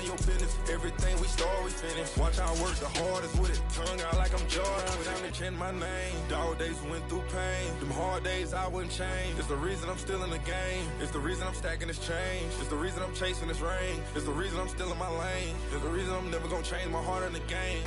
mind your business. Everything we start, we finish. Watch I work the hardest with it. Tongue out like I'm Jordan. Without me change my name. Dog days went through pain. Them hard days I wouldn't change. It's the reason I'm still in the game. It's the reason I'm stacking this change. It's the reason I'm chasing this rain. It's the reason I'm still in my lane. It's the reason I'm never gonna change my heart in the game.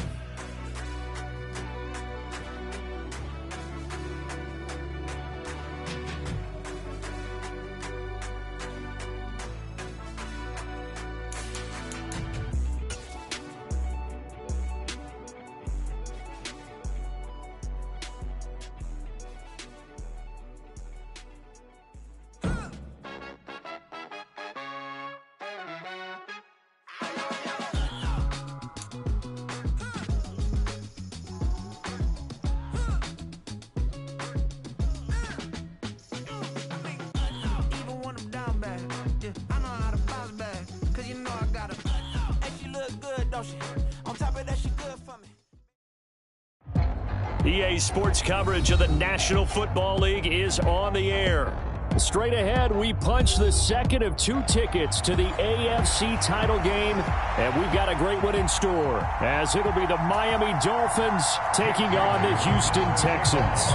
EA Sports coverage of the National Football League is on the air. Straight ahead, we punch the second of 2 tickets to the AFC title game, and we've got a great one in store, as it'll be the Miami Dolphins taking on the Houston Texans.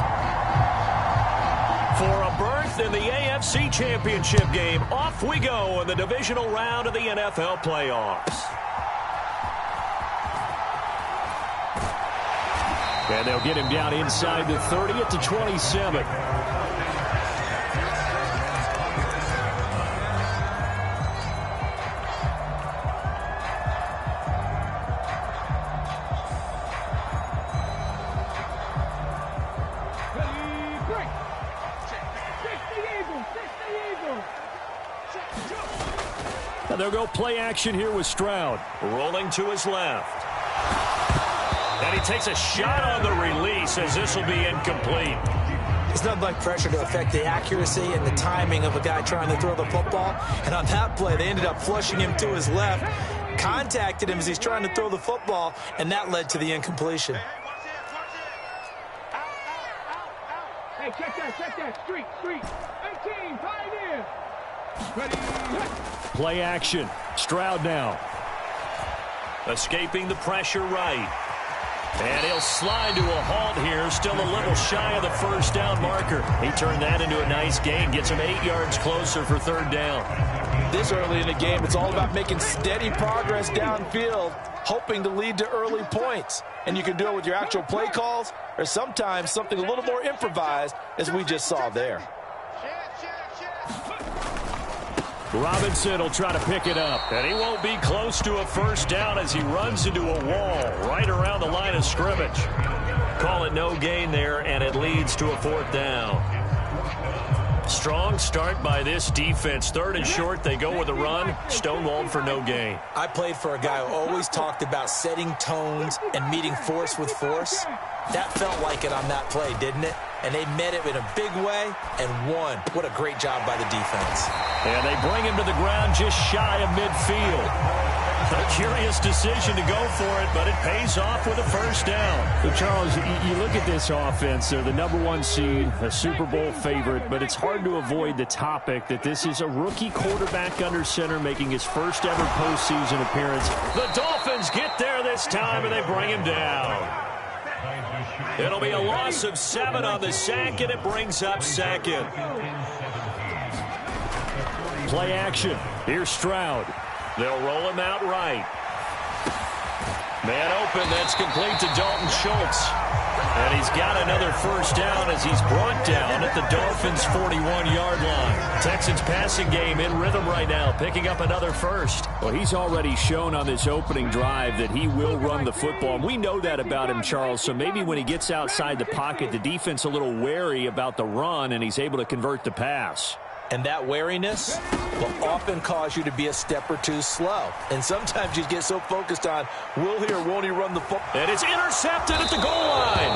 For a berth in the AFC Championship game, off we go in the divisional round of the NFL playoffs. And they'll get him down inside the 30 at the 27. And they'll go play action here with Stroud. Rolling to his left. And he takes a shot on the release as this will be incomplete. It's nothing like pressure to affect the accuracy and the timing of a guy trying to throw the football. And on that play, they ended up flushing him to his left, contacted him as he's trying to throw the football, and that led to the incompletion. Hey, check that. Street. 18, pioneer. Ready. Play action. Stroud now. Escaping the pressure right. And he'll slide to a halt here, still a little shy of the first down marker. He turned that into a nice gain, gets him 8 yards closer for third down. This early in the game, it's all about making steady progress downfield, hoping to lead to early points. And you can do it with your actual play calls, or sometimes something a little more improvised, as we just saw there. Robinson will try to pick it up, and he won't be close to a first down as he runs into a wall right around the line of scrimmage. Call it no gain there, and it leads to a fourth down. Strong start by this defense. Third and short, they go with a run. Stonewalled for no gain. I played for a guy who always talked about setting tones and meeting force with force. That felt like it on that play, didn't it? And they met it in a big way and won. What a great job by the defense. And they bring him to the ground just shy of midfield. A curious decision to go for it, but it pays off with a first down. So Charles, you look at this offense, they're the #1 seed, a Super Bowl favorite, but it's hard to avoid the topic that this is a rookie quarterback under center making his first ever postseason appearance. The Dolphins get there this time, and they bring him down. It'll be a loss of 7 on the sack, and it brings up second. Play action. Here's Stroud. They'll roll him out right. Man open, that's complete to Dalton Schultz. And he's got another first down as he's brought down at the Dolphins' 41-yard line. Texans passing game in rhythm right now, picking up another first. Well, he's already shown on this opening drive that he will run the football. And we know that about him, Charles. So maybe when he gets outside the pocket, the defense a little wary about the run, and he's able to convert the pass. And that wariness will often cause you to be a step or two slow. And sometimes you get so focused on, will he or won't he run the football? And it's intercepted at the goal line.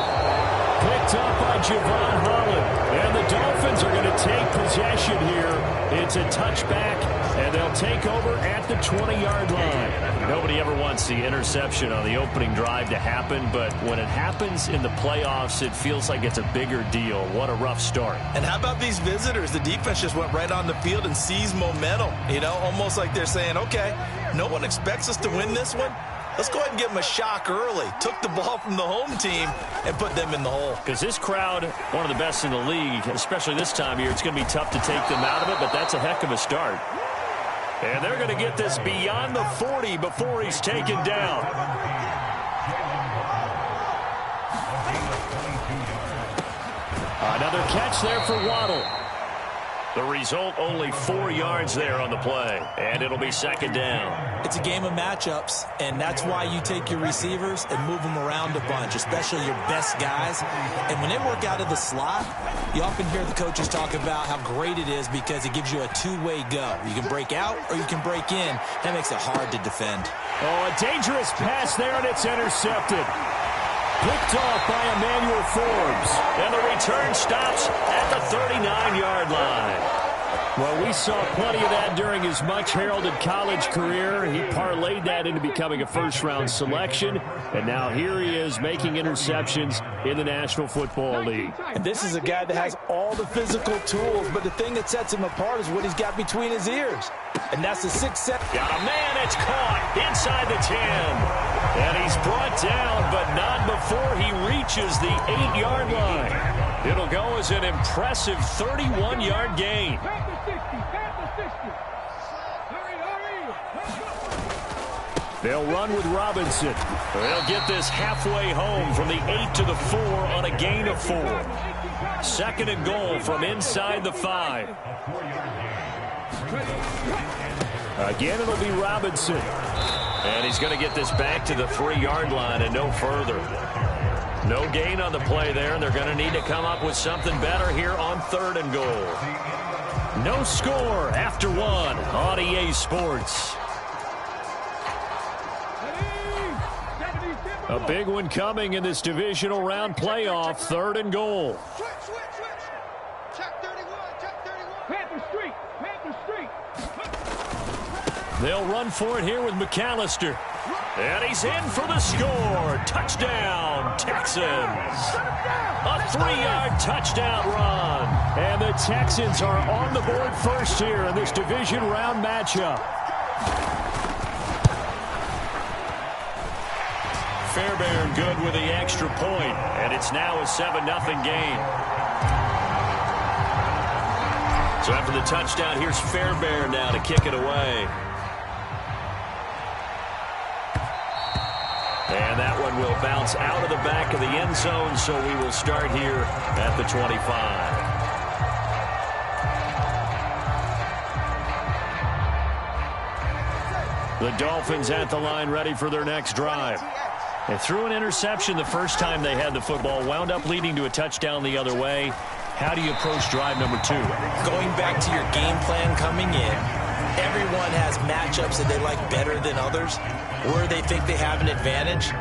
Picked up by Javon Holland. And the Dolphins are going to take possession here. It's a touchback, and they'll take over at the 20-yard line. Nobody ever wants the interception on the opening drive to happen, but when it happens in the playoffs, it feels like it's a bigger deal. What a rough start. And how about these visitors? The defense just went right on the field and seized momentum. You know, almost like they're saying, okay, no one expects us to win this one. Let's go ahead and give them a shock early. Took the ball from the home team and put them in the hole. Because this crowd, one of the best in the league, especially this time of year, it's going to be tough to take them out of it, but that's a heck of a start. And they're going to get this beyond the 40 before he's taken down. Another catch there for Waddle. The result, only 4 yards there on the play, and it'll be second down. It's a game of matchups, and that's why you take your receivers and move them around a bunch, especially your best guys. And when they work out of the slot, you often hear the coaches talk about how great it is because it gives you a two-way go. You can break out or you can break in. That makes it hard to defend. Oh, a dangerous pass there, and it's intercepted. Picked off by Emmanuel Forbes. And the return stops at the 39-yard line. Well, we saw plenty of that during his much-heralded college career. He parlayed that into becoming a first-round selection. And now here he is making interceptions in the National Football League. And this is a guy that has all the physical tools, but the thing that sets him apart is what he's got between his ears. And that's the 6-7. Got a man, it's caught inside the 10. And he's brought down, but not before he reaches the 8-yard line. It'll go as an impressive 31-yard gain. They'll run with Robinson. They'll get this halfway home from the 8 to the 4 on a gain of 4. Second and goal from inside the 5. Again, it'll be Robinson. And he's going to get this back to the 3-yard line and no further. No gain on the play there, and they're going to need to come up with something better here on 3rd and goal. No score after 1 on EA Sports. A big one coming in this divisional round playoff, 3rd and goal. Check 31, check 31. Panther Street, Panther Street. They'll run for it here with McAllister. And he's in for the score. Touchdown, Texans. A 3-yard touchdown run. And the Texans are on the board first here in this division round matchup. Fairbairn good with the extra point. And it's now a 7-0 game. So after the touchdown, here's Fairbairn now to kick it away. And that one will bounce out of the back of the end zone, so we will start here at the 25. The Dolphins at the line, ready for their next drive. They threw an interception the first time they had the football, wound up leading to a touchdown the other way. How do you approach drive number 2? Going back to your game plan coming in, everyone has matchups that they like better than others. Where they think they have an advantage,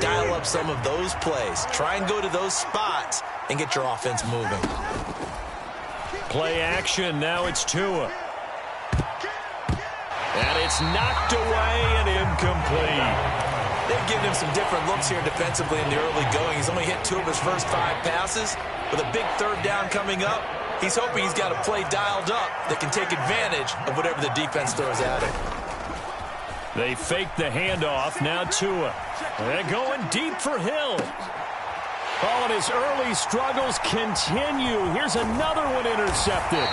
dial up some of those plays. Try and go to those spots and get your offense moving. Play action, now it's Tua. And it's knocked away and incomplete. They've given him some different looks here defensively in the early going. He's only hit 2 of his first 5 passes. With a big 3rd down coming up, he's hoping he's got a play dialed up that can take advantage of whatever the defense throws at him. They fake the handoff. Now Tua. They're going deep for Hill. Oh, and his early struggles continue. Here's another one intercepted.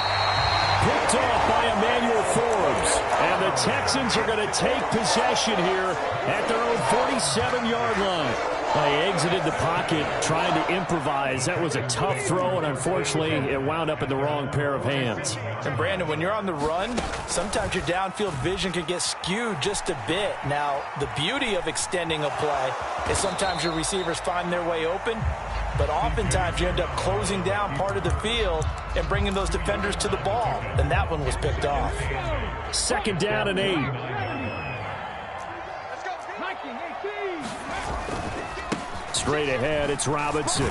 Picked off by Emmanuel Forbes. And the Texans are going to take possession here at their own 47-yard line. They exited the pocket trying to improvise. That was a tough throw, and unfortunately, it wound up in the wrong pair of hands. And Brandon, when you're on the run, sometimes your downfield vision can get skewed just a bit. Now, the beauty of extending a play is sometimes your receivers find their way open, but oftentimes you end up closing down part of the field and bringing those defenders to the ball, and that one was picked off. 2nd down and 8. Straight ahead, it's Robinson.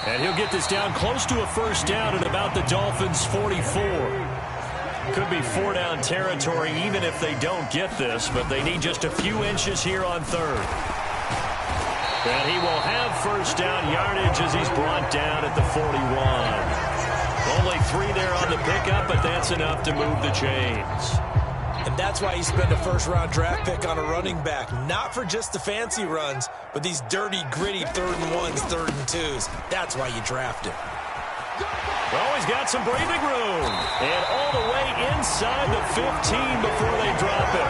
And he'll get this down close to a 1st down at about the Dolphins' 44. Could be 4-down territory even if they don't get this, but they need just a few inches here on 3rd. And he will have 1st down yardage as he's brought down at the 41. Only 3 there on the pickup, but that's enough to move the chains. And that's why you spend a first-round draft pick on a running back. Not for just the fancy runs, but these dirty, gritty 3rd and 1s, 3rd and 2s. That's why you draft him. Well, he's got some breathing room. And all the way inside the 15 before they drop it.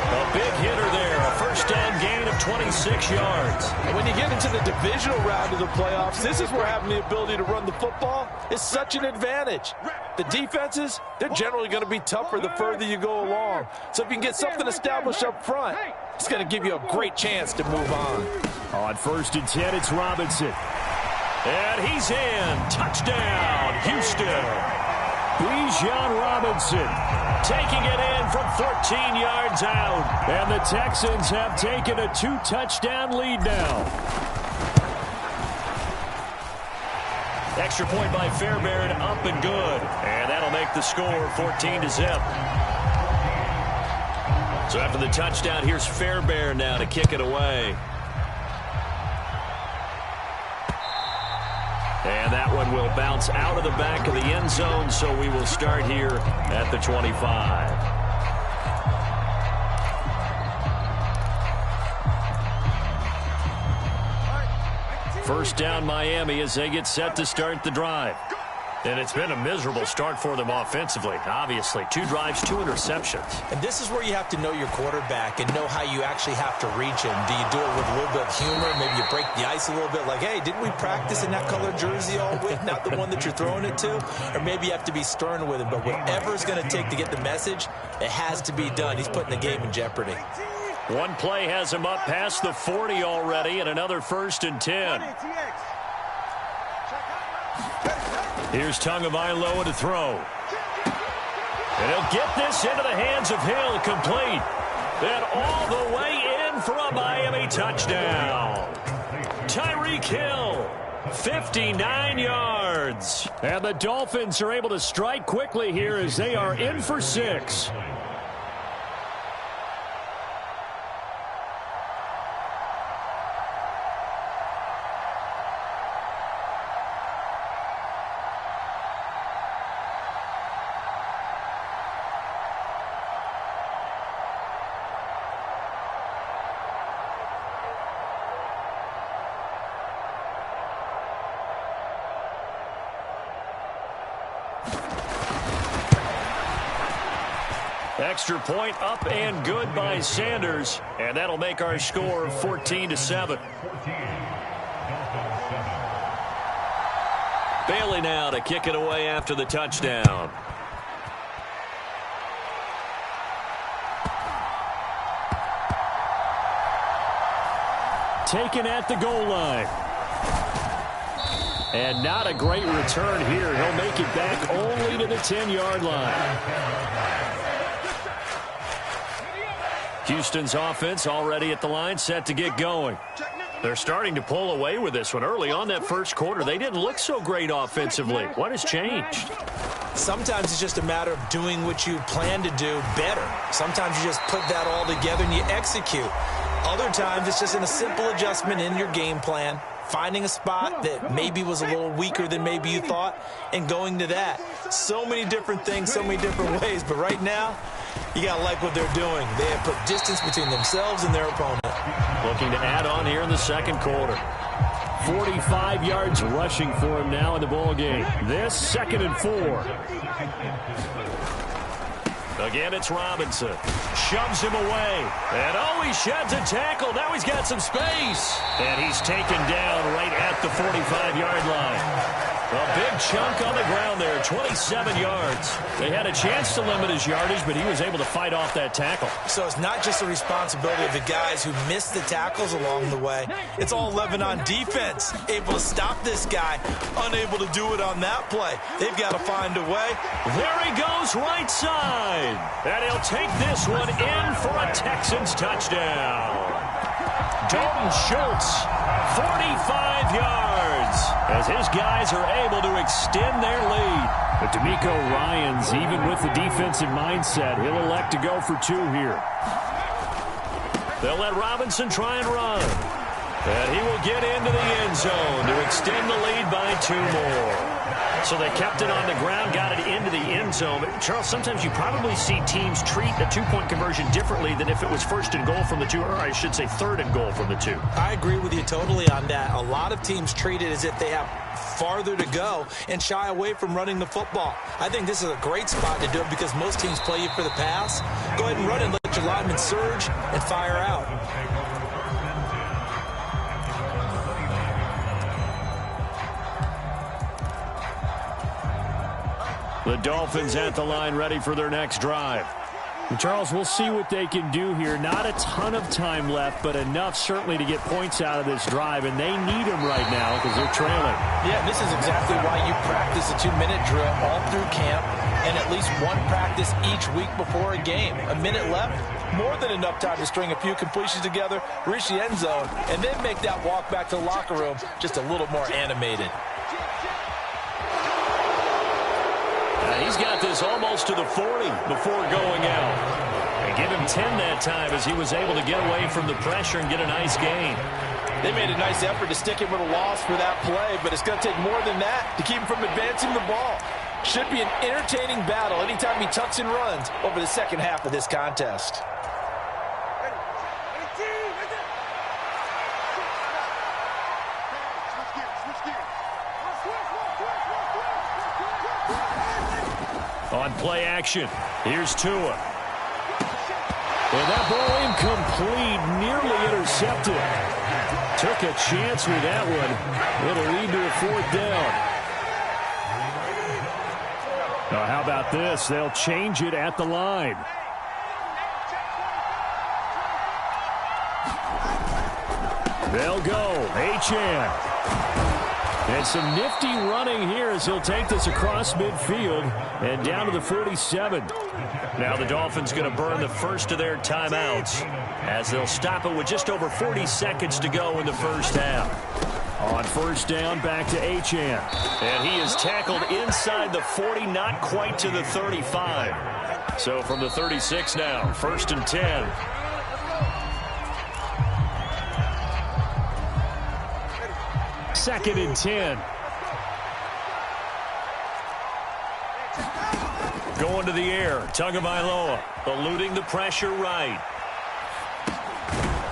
A big hitter there. A first down gain of 26 yards. And when you get into the divisional round of the playoffs, this is where having the ability to run the football is such an advantage. The defenses, they're generally going to be tougher the further you go along. So if you can get something established up front, it's going to give you a great chance to move on. On 1st and 10, it's Robinson. And he's in. Touchdown, Houston. Bijan Robinson taking it in from 14 yards out. And the Texans have taken a 2-touchdown lead now. Extra point by Fairbairn, up and good. And that'll make the score 14-0. So after the touchdown, here's Fairbairn now to kick it away. And that one will bounce out of the back of the end zone, so we will start here at the 25. First down, Miami, as they get set to start the drive. And it's been a miserable start for them offensively, obviously. 2 drives, 2 interceptions. And this is where you have to know your quarterback and know how you actually have to reach him. Do you do it with a little bit of humor? Maybe you break the ice a little bit like, hey, didn't we practice in that colored jersey all week? Not the one that you're throwing it to? Or maybe you have to be stern with him. But whatever it's going to take to get the message, it has to be done. He's putting the game in jeopardy. One play has him up past the 40 already, and another 1st and 10. Here's Tagovailoa to throw. And he'll get this into the hands of Hill, complete. And all the way in for a Miami touchdown. Tyreek Hill, 59 yards. And the Dolphins are able to strike quickly here as they are in for 6. Extra point up and good by Sanders. And that'll make our score 14-7. Bailey now to kick it away after the touchdown. Taken at the goal line. And not a great return here. He'll make it back only to the 10-yard line. Houston's offense already at the line, set to get going. They're starting to pull away with this one. Early on that first quarter, they didn't look so great offensively. What has changed? Sometimes it's just a matter of doing what you plan to do better. Sometimes you just put that all together and you execute. Other times it's just in a simple adjustment in your game plan, finding a spot that maybe was a little weaker than maybe you thought, and going to that. So many different things, so many different ways. But right now, you got to like what they're doing. They have put distance between themselves and their opponent. Looking to add on here in the second quarter. 45 yards rushing for him now in the ball game. This 2nd and 4. Again, it's Robinson. Shoves him away. And he sheds a tackle. Now he's got some space. And he's taken down right at the 45-yard line. A big chunk on the ground there, 27 yards. They had a chance to limit his yardage, but he was able to fight off that tackle. So it's not just the responsibility of the guys who missed the tackles along the way. It's all 11 on defense, able to stop this guy, unable to do it on that play. They've got to find a way. There he goes right side. And he'll take this one in for a Texans touchdown. Dalton Schultz, 45 yards, as his guys are able to extend their lead. But D'Amico Ryans, even with the defensive mindset, he'll elect to go for 2 here. They'll let Robinson try and run. And he will get into the end zone to extend the lead by 2 more. So they kept it on the ground, got it into the end zone. But Charles, sometimes you probably see teams treat a two-point conversion differently than if it was first and goal from the 2, or I should say third and goal from the 2. I agree with you totally on that. A lot of teams treat it as if they have farther to go and shy away from running the football. I think this is a great spot to do it because most teams play you for the pass. Go ahead and run and let your linemen surge and fire out. The Dolphins at the line ready for their next drive. And Charles, we'll see what they can do here. Not a ton of time left, but enough certainly to get points out of this drive, and they need them right now because they're trailing. Yeah, this is exactly why you practice a 2-minute drill all through camp and at least one practice each week before a game. A minute left, more than enough time to string a few completions together, reach the end zone, and then make that walk back to the locker room just a little more animated. He's got this almost to the 40 before going out. And give him 10 that time as he was able to get away from the pressure and get a nice gain. They made a nice effort to stick him with a loss for that play, but it's going to take more than that to keep him from advancing the ball. Should be an entertaining battle anytime he tucks and runs over the second half of this contest. On play action, here's Tua. And that ball incomplete, nearly intercepted. Took a chance with that one. It'll lead to a 4th down. Now, how about this? They'll change it at the line. They'll go. Achane. And some nifty running here as he'll take this across midfield and down to the 47. Now the Dolphins going to burn the first of their timeouts as they'll stop it with just over 40 seconds to go in the first half. On first down, back to Achane. And he is tackled inside the 40, not quite to the 35. So from the 36 now, 1st and 10. Second and 10. Going to the air. Tagovailoa eluding the pressure right.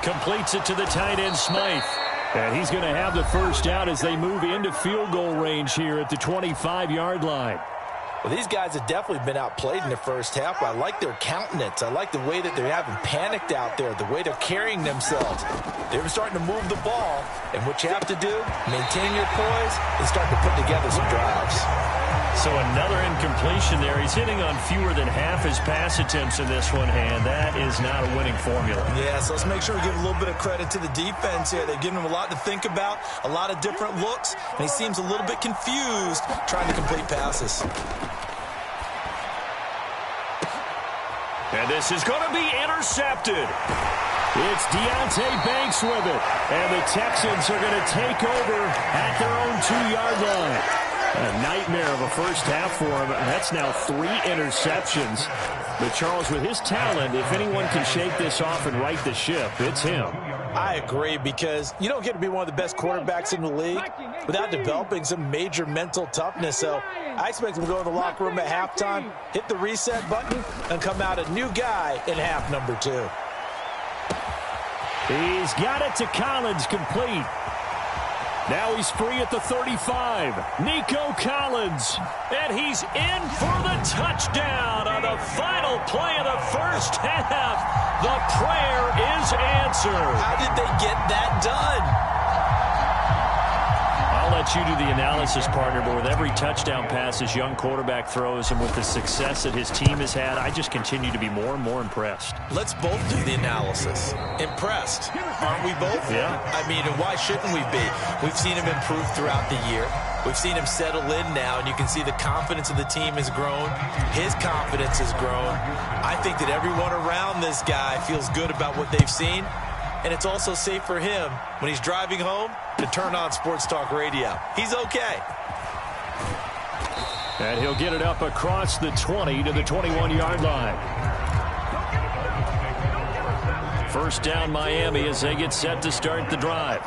Completes it to the tight end Smythe. And he's going to have the first down as they move into field goal range here at the 25-yard line. Well, these guys have definitely been outplayed in the first half. I like their countenance. I like the way that they haven't panicked out there, the way they're carrying themselves. They're starting to move the ball, and what you have to do, maintain your poise and start to put together some drives. So another incompletion there. He's hitting on fewer than half his pass attempts in this one, and that is not a winning formula. Yeah, so let's make sure we give a little bit of credit to the defense here. They've given him a lot to think about, a lot of different looks, and he seems a little bit confused trying to complete passes. And this is going to be intercepted. It's Deontay Banks with it. And the Texans are going to take over at their own 2-yard line. A nightmare of a first half for him. That's now 3 interceptions. But Charles, with his talent, if anyone can shake this off and right the ship, it's him. I agree, because you don't get to be one of the best quarterbacks in the league without developing some major mental toughness. So I expect him to go to the locker room at halftime, hit the reset button, and come out a new guy in half number 2. He's got it to Collins, complete. Now he's free at the 35. Nico Collins. And he's in for the touchdown on the final play of the first half. The prayer is answered. How did they get that done? I'll let you do the analysis, partner, but with every touchdown pass this young quarterback throws and with the success that his team has had, I just continue to be more and more impressed. Let's both do the analysis. Impressed, aren't we both? Yeah. I mean, and why shouldn't we be? We've seen him improve throughout the year. We've seen him settle in now, and you can see the confidence of the team has grown. His confidence has grown. I think that everyone around this guy feels good about what they've seen, and it's also safe for him when he's driving home to turn on Sports Talk Radio. He's okay. And he'll get it up across the 20 to the 21-yard line. First down Miami as they get set to start the drive.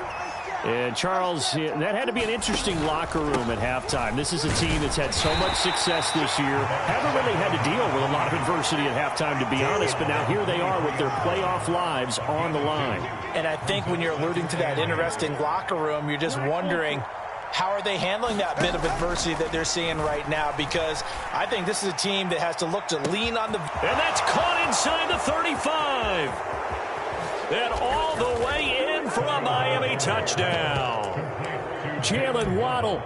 And, Charles, that had to be an interesting locker room at halftime. This is a team that's had so much success this year. Haven't really had to deal with a lot of adversity at halftime, to be honest. But now here they are with their playoff lives on the line. And I think when you're alluding to that interesting locker room, you're just wondering, how are they handling that bit of adversity that they're seeing right now? Because I think this is a team that has to look to lean on the... And that's caught inside the 35. And all the way in for a Miami touchdown. Jalen Waddle,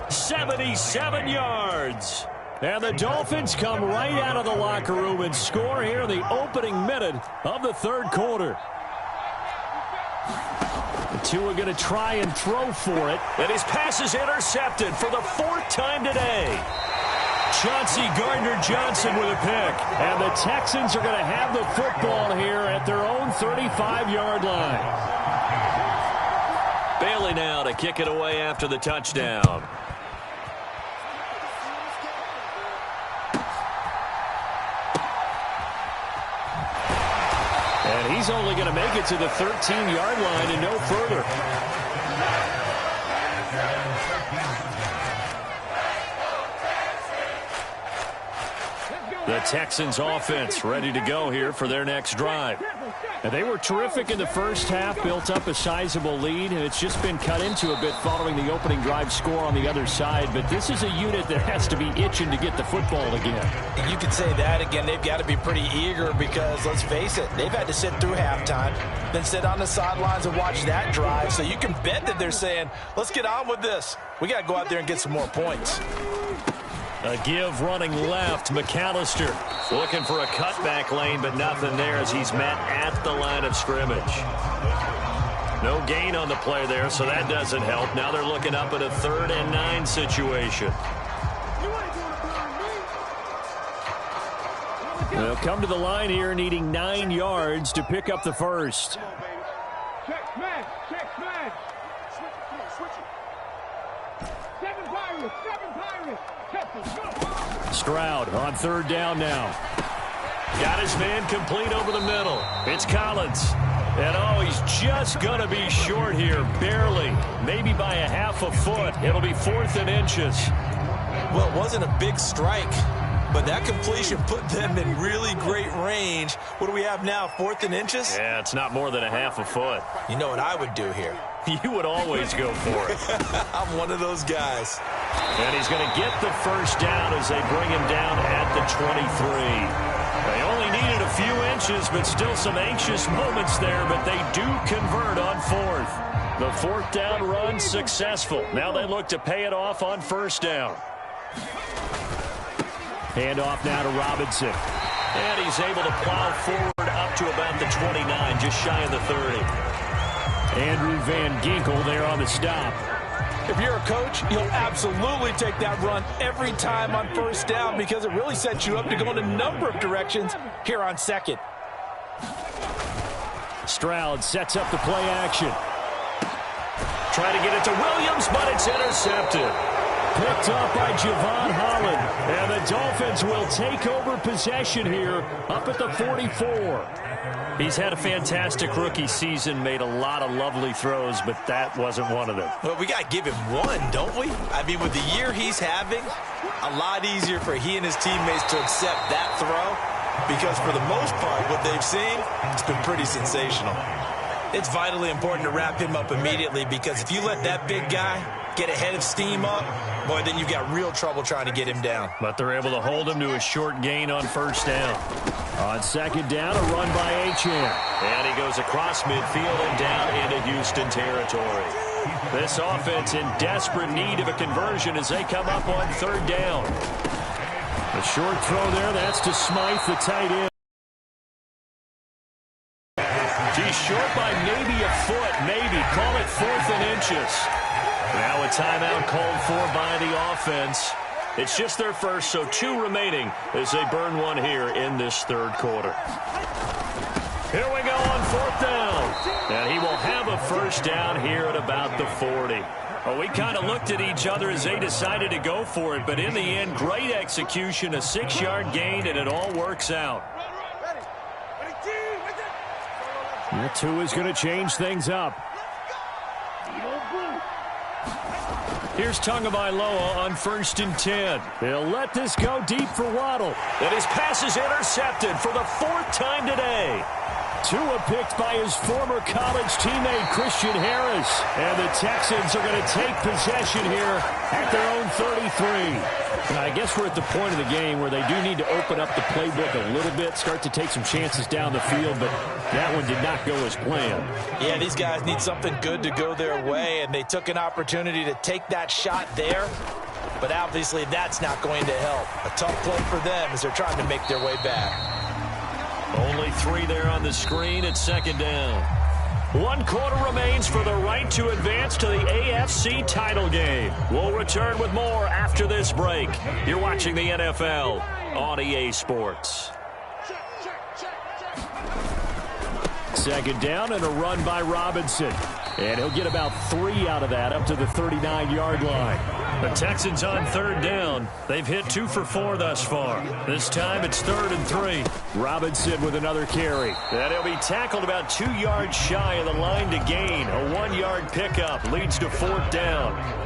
77 yards. And the Dolphins come right out of the locker room and score here in the opening minute of the third quarter. The two are going to try and throw for it. And his pass is intercepted for the fourth time today. Chauncey Gardner-Johnson with a pick. And the Texans are going to have the football here at their own 35-yard line. Bailey now to kick it away after the touchdown. And he's only going to make it to the 13-yard line and no further. The Texans offense ready to go here for their next drive. And they were terrific in the first half, built up a sizable lead, and it's just been cut into a bit following the opening drive score on the other side. But this is a unit that has to be itching to get the football again. You could say that again. They've got to be pretty eager because, let's face it, they've had to sit through halftime, then sit on the sidelines and watch that drive. So you can bet that they're saying, let's get on with this. We got to go out there and get some more points. A give running left. McAllister looking for a cutback lane, but nothing there as he's met at the line of scrimmage. No gain on the play there, so that doesn't help. Now they're looking up at a 3rd and 9 situation. They'll come to the line here needing 9 yards to pick up the first. Check smash, check smash. Switch it. 7 Pirates, 7 Pirates. Stroud on 3rd down now. Got his man complete over the middle. It's Collins. And, oh, he's just going to be short here, barely. Maybe by a half a foot. It'll be 4th and inches. Well, it wasn't a big strike, but that completion put them in really great range. What do we have now, 4th and inches? Yeah, it's not more than a half a foot. You know what I would do here? You would always go for it. I'm one of those guys. And he's going to get the first down as they bring him down at the 23. They only needed a few inches, but still some anxious moments there, but they do convert on 4th. The 4th down run successful. Now they look to pay it off on 1st down. Hand off now to Robinson. And he's able to plow forward up to about the 29, just shy of the 30. Andrew Van Ginkel there on the stop. If you're a coach, you'll absolutely take that run every time on 1st down because it really sets you up to go in a number of directions here on 2nd. Stroud sets up the play action. Trying to get it to Williams, but it's intercepted. Picked up by Javon Holland. And the Dolphins will take over possession here up at the 44. He's had a fantastic rookie season, made a lot of lovely throws, but that wasn't one of them. Well, we got to give him one, don't we? I mean, with the year he's having, a lot easier for he and his teammates to accept that throw because for the most part, what they've seen, it's been pretty sensational. It's vitally important to wrap him up immediately because if you let that big guy get a head of steam up, boy, then you've got real trouble trying to get him down. But they're able to hold him to a short gain on 1st down. On 2nd down, a run by Achane. And he goes across midfield and down into Houston territory. This offense in desperate need of a conversion as they come up on 3rd down. A short throw there, that's to Smythe, the tight end. He's short by maybe a foot, maybe. Call it 4th and inches. Now a timeout called for by the offense. It's just their first, so 2 remaining as they burn one here in this 3rd quarter. Here we go on 4th down. And he will have a 1st down here at about the 40. Well, we kind of looked at each other as they decided to go for it, but in the end, great execution, a 6-yard gain, and it all works out. That 2 is going to change things up. Here's Tagovailoa on 1st and 10. He'll let this go deep for Waddle. And his pass is intercepted for the 4th time today. Tua picked by his former college teammate Christian Harris. And the Texans are going to take possession here at their own 33. And I guess we're at the point of the game where they do need to open up the playbook a little bit, start to take some chances down the field, but that one did not go as planned. Yeah, these guys need something good to go their way, and they took an opportunity to take that shot there, but obviously that's not going to help. A tough play for them as they're trying to make their way back. Only 3 there on the screen at 2nd down. 1 quarter remains for the right to advance to the AFC title game. We'll return with more after this break. You're watching the NFL on EA Sports. 2nd down and a run by Robinson. And he'll get about 3 out of that up to the 39-yard line. The Texans on 3rd down. They've hit 2 for 4 thus far. This time it's 3rd and 3. Robinson with another carry. And he'll be tackled about 2 yards shy of the line to gain. A 1-yard pickup leads to 4th down.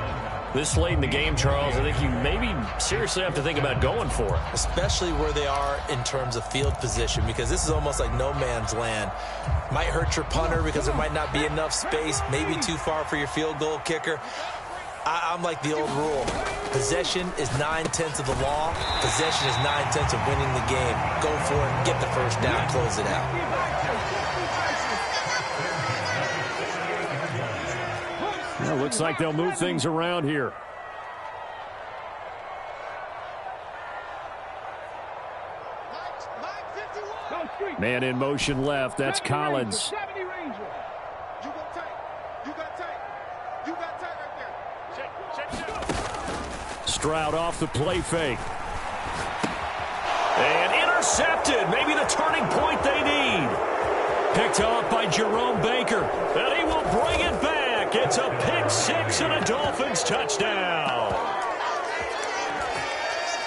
This late in the game, Charles, I think you maybe seriously have to think about going for it. Especially where they are in terms of field position, because this is almost like no man's land. Might hurt your punter because there might not be enough space, maybe too far for your field goal kicker. I'm like the old rule. Possession is 9/10 of the law. Possession is 9/10 of winning the game. Go for it, get the first down, close it out. Well, looks like they'll move things around here. Man in motion left. That's Collins. Stroud off the play fake. And intercepted. Maybe the turning point they need. Picked off by Jerome Baker. And he will bring it back. It's a pick 6 and a Dolphins touchdown.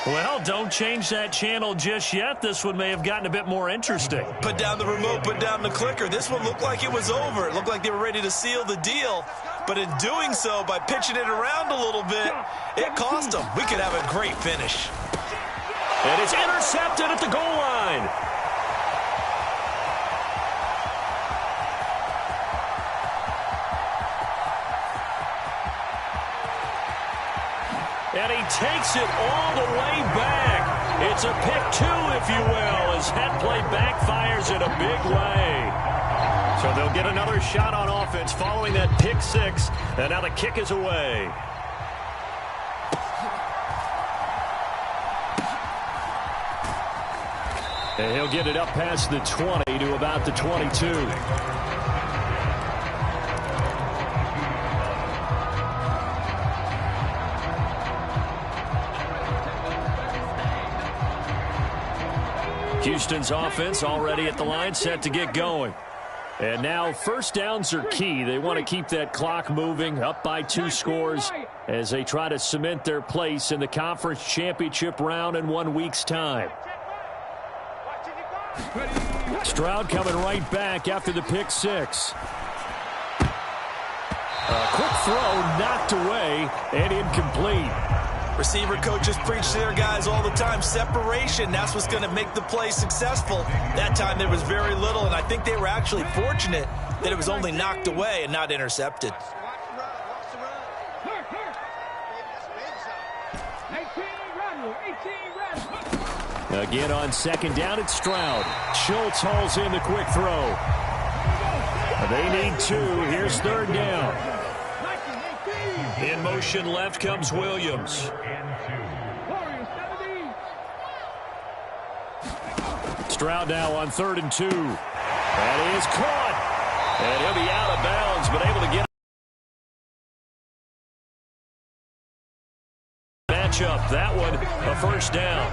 Well, don't change that channel just yet. This one may have gotten a bit more interesting. Put down the remote, put down the clicker. This one looked like it was over. It looked like they were ready to seal the deal. But in doing so, by pitching it around a little bit, it cost them. We could have a great finish. And it's intercepted at the goal line. And he takes it all the way back. It's a pick 2, if you will, as head play backfires in a big way. So they'll get another shot on offense following that pick 6. And now the kick is away. And he'll get it up past the 20 to about the 22. Houston's offense already at the line, set to get going. And now first downs are key. They want to keep that clock moving, up by 2 scores as they try to cement their place in the conference championship round in 1 week's time. Stroud coming right back after the pick 6. A quick throw knocked away and incomplete. Receiver coaches preach to their guys all the time. Separation, that's what's going to make the play successful. That time there was very little, and I think they were actually fortunate that it was only knocked away and not intercepted. Again on 2nd down, it's Stroud. Schultz hauls in the quick throw. They need 2. Here's 3rd down. In motion left comes Williams. Stroud now on 3rd and 2. That is caught. And he'll be out of bounds, but able to get matchup. That one, a first down.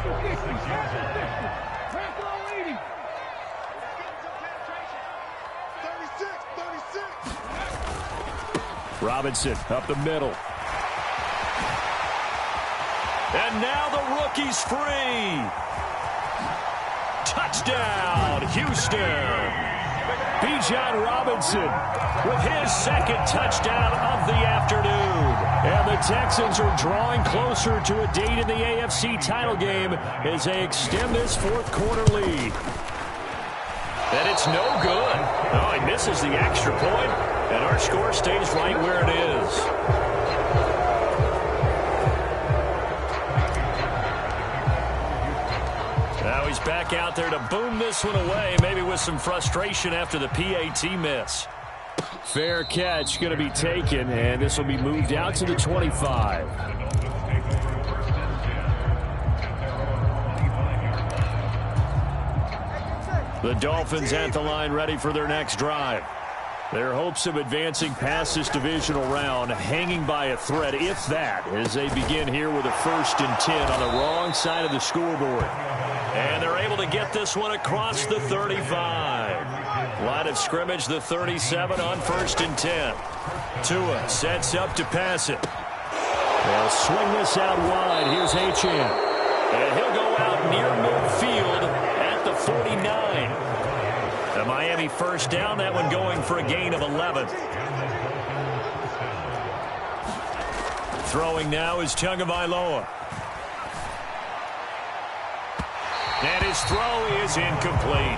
Robinson up the middle. And now the rookie's free. Touchdown, Houston. Bijan Robinson with his second touchdown of the afternoon. And the Texans are drawing closer to a date in the AFC title game as they extend this fourth quarter lead. And it's no good. Oh, he misses the extra point, and our score stays right where it is. Now he's back out there to boom this one away, maybe with some frustration after the PAT miss. Fair catch going to be taken, and this will be moved out to the 25. The Dolphins at the line ready for their next drive. Their hopes of advancing past this divisional round hanging by a thread, if that, as they begin here with a 1st and 10 on the wrong side of the scoreboard. And they're able to get this one across the 35. Line of scrimmage, the 37 on 1st and 10. Tua sets up to pass it. They'll swing this out wide. Here's Achane. And he'll go out near midfield at the 49. The Miami first down, that one going for a gain of 11. Throwing now is Tagovailoa. And his throw is incomplete.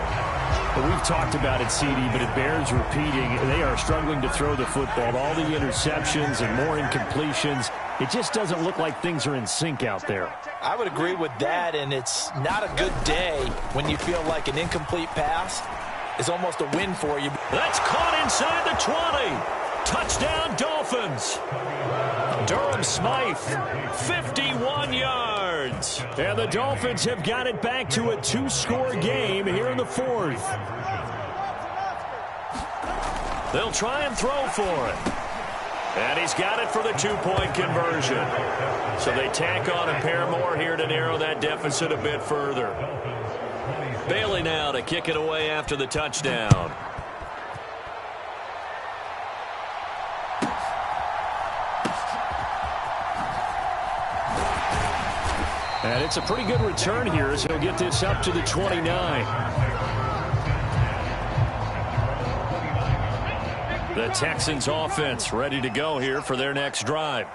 Well, we've talked about it, CD, but it bears repeating. They are struggling to throw the football. All the interceptions and more incompletions. It just doesn't look like things are in sync out there. I would agree with that, and it's not a good day when you feel like an incomplete pass is almost a win for you. That's caught inside the 20. Touchdown, Dolphins. Durham Smythe, 51 yards. And the Dolphins have got it back to a 2-score game here in the 4th. They'll try and throw for it. And he's got it for the 2-point conversion. So they tack on a pair more here to narrow that deficit a bit further. Bailey now to kick it away after the touchdown. And it's a pretty good return here as he'll get this up to the 29. The Texans offense ready to go here for their next drive.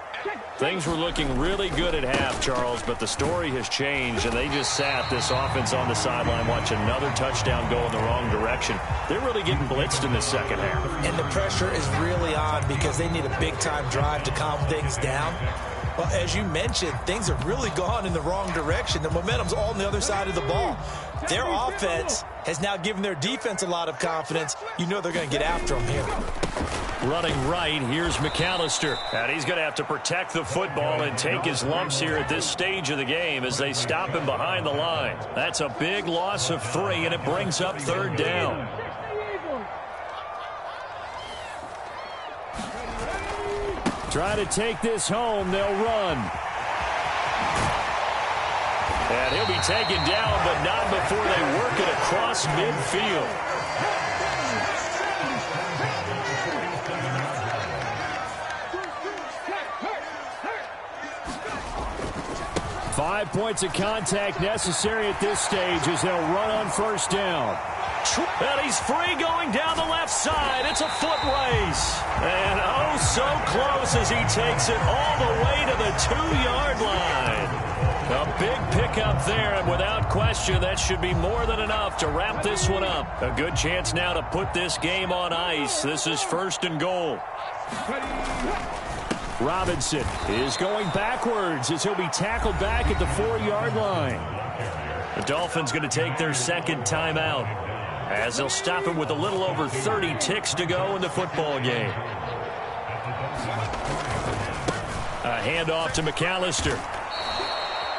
Things were looking really good at half, Charles, but the story has changed, and they just sat this offense on the sideline, watch another touchdown go in the wrong direction. They're really getting blitzed in the second half. And the pressure is really on because they need a big-time drive to calm things down. Well, as you mentioned, things have really gone in the wrong direction. The momentum's all on the other side of the ball. Their offense has now given their defense a lot of confidence. You know they're going to get after them here. Running right, here's McAllister. And he's going to have to protect the football and take his lumps here at this stage of the game as they stop him behind the line. That's a big loss of 3, and it brings up 3rd down. Try to take this home. They'll run. And he'll be taken down, but not before they work it across midfield. Five points of contact necessary at this stage as they'll run on 1st down. And he's free going down the left side. It's a foot race. And oh, so close as he takes it all the way to the 2-yard line. A big pickup there, and without question, that should be more than enough to wrap this one up. A good chance now to put this game on ice. This is 1st and goal. Robinson is going backwards as he'll be tackled back at the 4-yard line. The Dolphins going to take their second timeout as they'll stop him with a little over 30 ticks to go in the football game. A handoff to McAllister.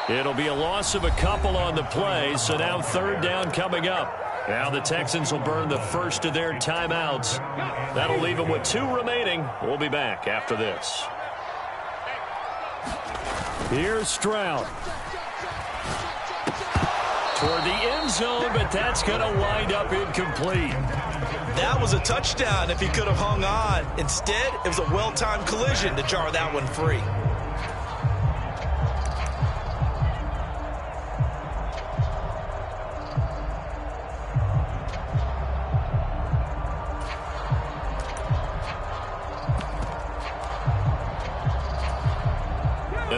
It'll be a loss of a couple on the play, so now 3rd down coming up. Now the Texans will burn the first of their timeouts. That'll leave them with 2 remaining. We'll be back after this. Here's Stroud. Toward the end zone, but that's going to wind up incomplete. That was a touchdown if he could have hung on. Instead, it was a well-timed collision to jar that one free.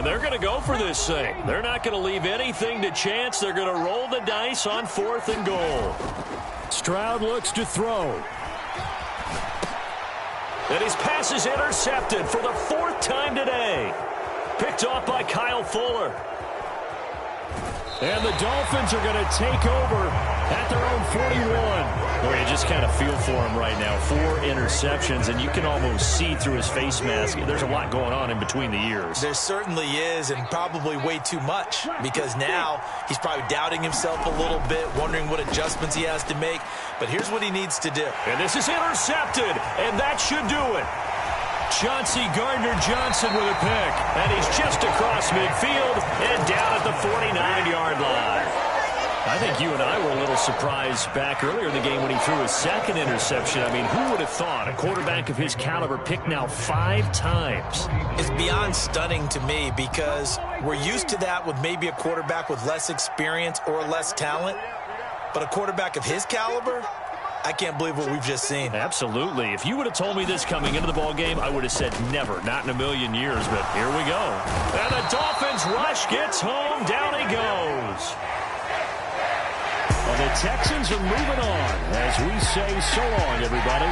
And they're going to go for this thing. They're not going to leave anything to chance. They're going to roll the dice on 4th and goal. Stroud looks to throw. And his pass is intercepted for the 4th time today. Picked off by Kyle Fuller. And the Dolphins are going to take over at their own 41. Boy, you just kind of feel for him right now. 4 interceptions, and you can almost see through his face mask. There's a lot going on in between the ears. There certainly is, and probably way too much, because now he's probably doubting himself a little bit, wondering what adjustments he has to make. But here's what he needs to do. And this is intercepted, and that should do it. Chauncey Gardner-Johnson with a pick. And he's just across midfield and down at the 49-yard line. I think you and I were a little surprised back earlier in the game when he threw his 2nd interception. I mean, who would have thought a quarterback of his caliber picked now 5 times? It's beyond stunning to me because we're used to that with maybe a quarterback with less experience or less talent. But a quarterback of his caliber, I can't believe what we've just seen. Absolutely. If you would have told me this coming into the ball game, I would have said never, not in a million years, but here we go. And the Dolphins rush gets home, down he goes. Well, the Texans are moving on as we say so long, everybody.